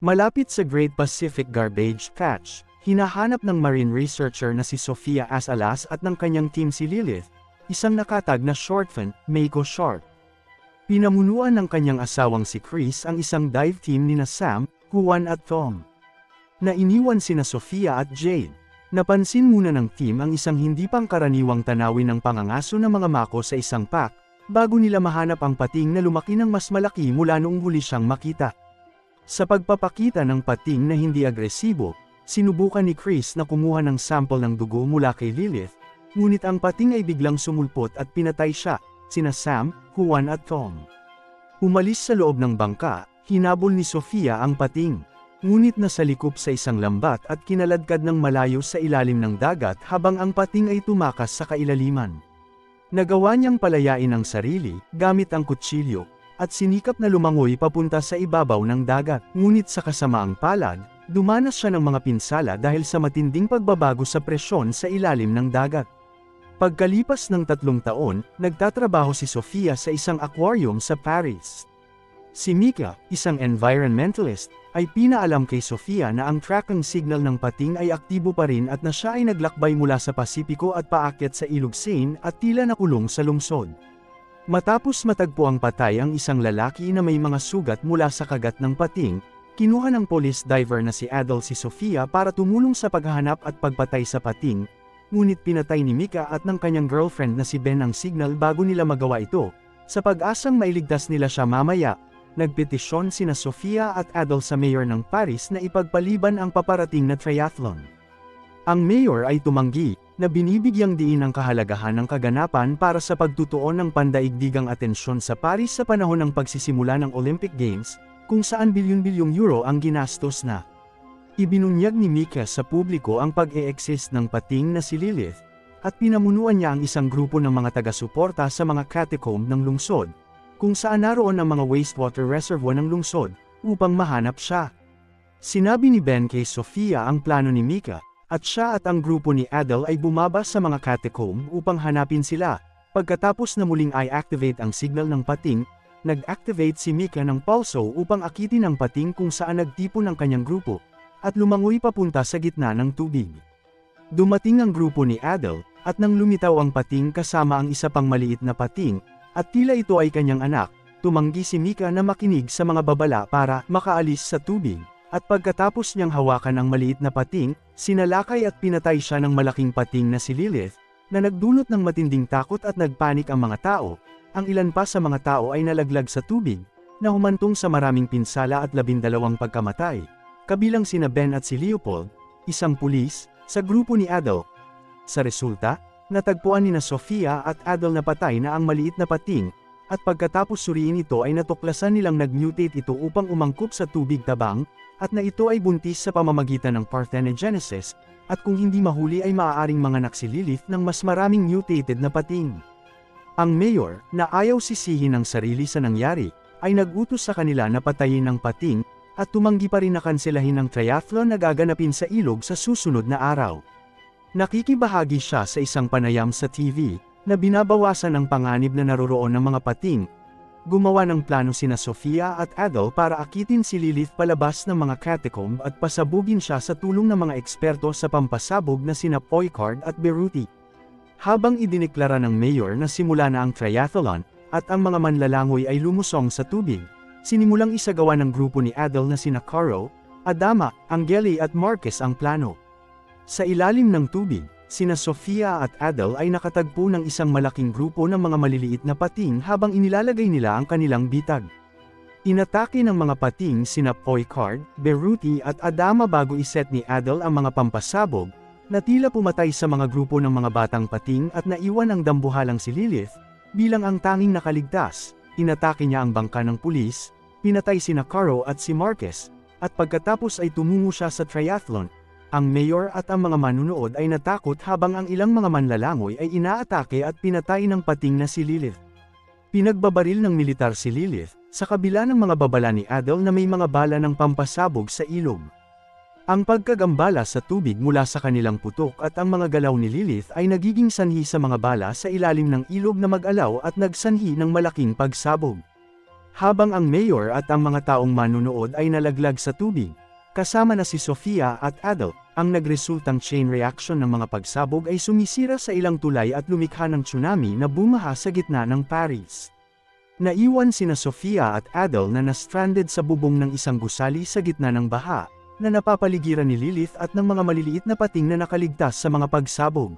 Malapit sa Great Pacific Garbage Patch, hinahanap ng marine researcher na si Sofia Asalas at ng kanyang team si Lilith, isang nakatag na shortfin, Mako Shark. Pinamunuan ng kanyang asawang si Chris ang isang dive team nina Sam, Juan at Tom. Na iniwan sina Sofia at Jade. Napansin muna ng team ang isang hindi pangkaraniwang tanawin ng pangangaso ng mga mako sa isang pack, bago nila mahanap ang pating na lumaki ng mas malaki mula noong huli siyang makita. Sa pagpapakita ng pating na hindi agresibo, sinubukan ni Chris na kumuha ng sample ng dugo mula kay Lilith, ngunit ang pating ay biglang sumulpot at pinatay siya, sina Sam, Juan at Tom. Umalis sa loob ng bangka, hinabol ni Sofia ang pating, ngunit nasalikop sa isang lambat at kinaladkad ng malayo sa ilalim ng dagat habang ang pating ay tumakas sa kailaliman. Nagawa niyang palayain ang sarili, gamit ang kutsilyo, at sinikap na lumangoy papunta sa ibabaw ng dagat. Ngunit sa kasamaang palad, dumanas siya ng mga pinsala dahil sa matinding pagbabago sa presyon sa ilalim ng dagat. Pagkalipas ng 3 taon, nagtatrabaho si Sofia sa isang aquarium sa Paris. Si Mika, isang environmentalist, ay pinaalam kay Sofia na ang tracking signal ng pating ay aktibo pa rin at na siya ay naglakbay mula sa Pasipiko at paakyat sa Ilog Seine at tila nakulong sa lungsod. Matapos matagpo ang patay ang isang lalaki na may mga sugat mula sa kagat ng pating, kinuha ng police diver na si Adel si Sofia para tumulong sa paghahanap at pagpatay sa pating, ngunit pinatay ni Mika at ng kanyang girlfriend na si Ben ang signal bago nila magawa ito. Sa pag-asang mailigtas nila siya mamaya, nagpetisyon sina Sofia at Adel sa mayor ng Paris na ipagpaliban ang paparating na triathlon. Ang mayor ay tumanggi, na binibigyang diin ang kahalagahan ng kaganapan para sa pagtutuon ng pandaigdigang atensyon sa Paris sa panahon ng pagsisimula ng Olympic Games, kung saan bilyon-bilyong euro ang ginastos na. Ibinunyag ni Mika sa publiko ang pag-e-exist ng pating na si Lilith, at pinamunuan niya ang isang grupo ng mga taga-suporta sa mga catacomb ng lungsod, kung saan naroon ang mga wastewater reservoir ng lungsod, upang mahanap siya. Sinabi ni Ben kay Sofia ang plano ni Mika, at siya at ang grupo ni Adel ay bumaba sa mga catacomb upang hanapin sila. Pagkatapos na muling i-activate ang signal ng pating, nag-activate si Mika ng pulso upang akitin ang pating kung saan nagtipon ang kanyang grupo, at lumangoy papunta sa gitna ng tubig. Dumating ang grupo ni Adel, at nang lumitaw ang pating kasama ang isa pang maliit na pating, at tila ito ay kanyang anak, tumanggi si Mika na makinig sa mga babala para makaalis sa tubig. At pagkatapos niyang hawakan ang maliit na pating, sinalakay at pinatay siya ng malaking pating na si Lilith, na nagdulot ng matinding takot at nagpanik ang mga tao. Ang ilan pa sa mga tao ay nalaglag sa tubig, na humantong sa maraming pinsala at 12 pagkamatay, kabilang sina Ben at si Leopold, isang pulis, sa grupo ni Adel. Sa resulta, natagpuan ni Sofia at Adel na patay na ang maliit na pating, at pagkatapos suriin ito ay natuklasan nilang nag-mutate ito upang umangkop sa tubig tabang, at na ito ay buntis sa pamamagitan ng parthenogenesis, at kung hindi mahuli ay maaaring manganak si Lilith ng mas maraming mutated na pating. Ang mayor, na ayaw sisihin ang sarili sa nangyari, ay nag-utos sa kanila na patayin ang pating, at tumanggi pa rin na kanselahin ang triathlon na gaganapin sa ilog sa susunod na araw. Nakikibahagi siya sa isang panayam sa TV, na binabawasan ang panganib na naroroon ng mga pating. Gumawa ng plano sina Sofia at Adel para akitin si Lilith palabas ng mga catacomb at pasabugin siya sa tulong ng mga eksperto sa pampasabog na sina Poicard at Beruti. Habang idineklara ng mayor na simula na ang triathlon, at ang mga manlalangoy ay lumusong sa tubig, sinimulang isagawa ng grupo ni Adel na sina Caro, Adama, Angeli at Marquez ang plano. Sa ilalim ng tubig, sina Sofia at Adel ay nakatagpo ng isang malaking grupo ng mga maliliit na pating habang inilalagay nila ang kanilang bitag. Inatake ng mga pating sina Poicard, Beruti at Adama bago iset ni Adel ang mga pampasabog, na tila pumatay sa mga grupo ng mga batang pating at naiwan ang dambuhalang si Lilith, bilang ang tanging nakaligtas. Inatake niya ang bangka ng pulis, pinatay sina Caro at si Marquez, at pagkatapos ay tumungo siya sa triathlon. Ang mayor at ang mga manunood ay natakot habang ang ilang mga manlalangoy ay inaatake at pinatay ng pating na si Lilith. Pinagbabaril ng militar si Lilith, sa kabila ng mga babala ni Adel na may mga bala ng pampasabog sa ilog. Ang pagkagambala sa tubig mula sa kanilang putok at ang mga galaw ni Lilith ay nagiging sanhi sa mga bala sa ilalim ng ilog na mag-alaw at nagsanhi ng malaking pagsabog. habang ang mayor at ang mga taong manunood ay nalaglag sa tubig. Kasama na si Sofia at Adel, ang nagresultang chain reaction ng mga pagsabog ay sumisira sa ilang tulay at lumikha ng tsunami na bumaha sa gitna ng Paris. Naiwan sina Sofia at Adel na na-stranded sa bubong ng isang gusali sa gitna ng baha, na napapaligiran ni Lilith at ng mga maliliit na pating na nakaligtas sa mga pagsabog.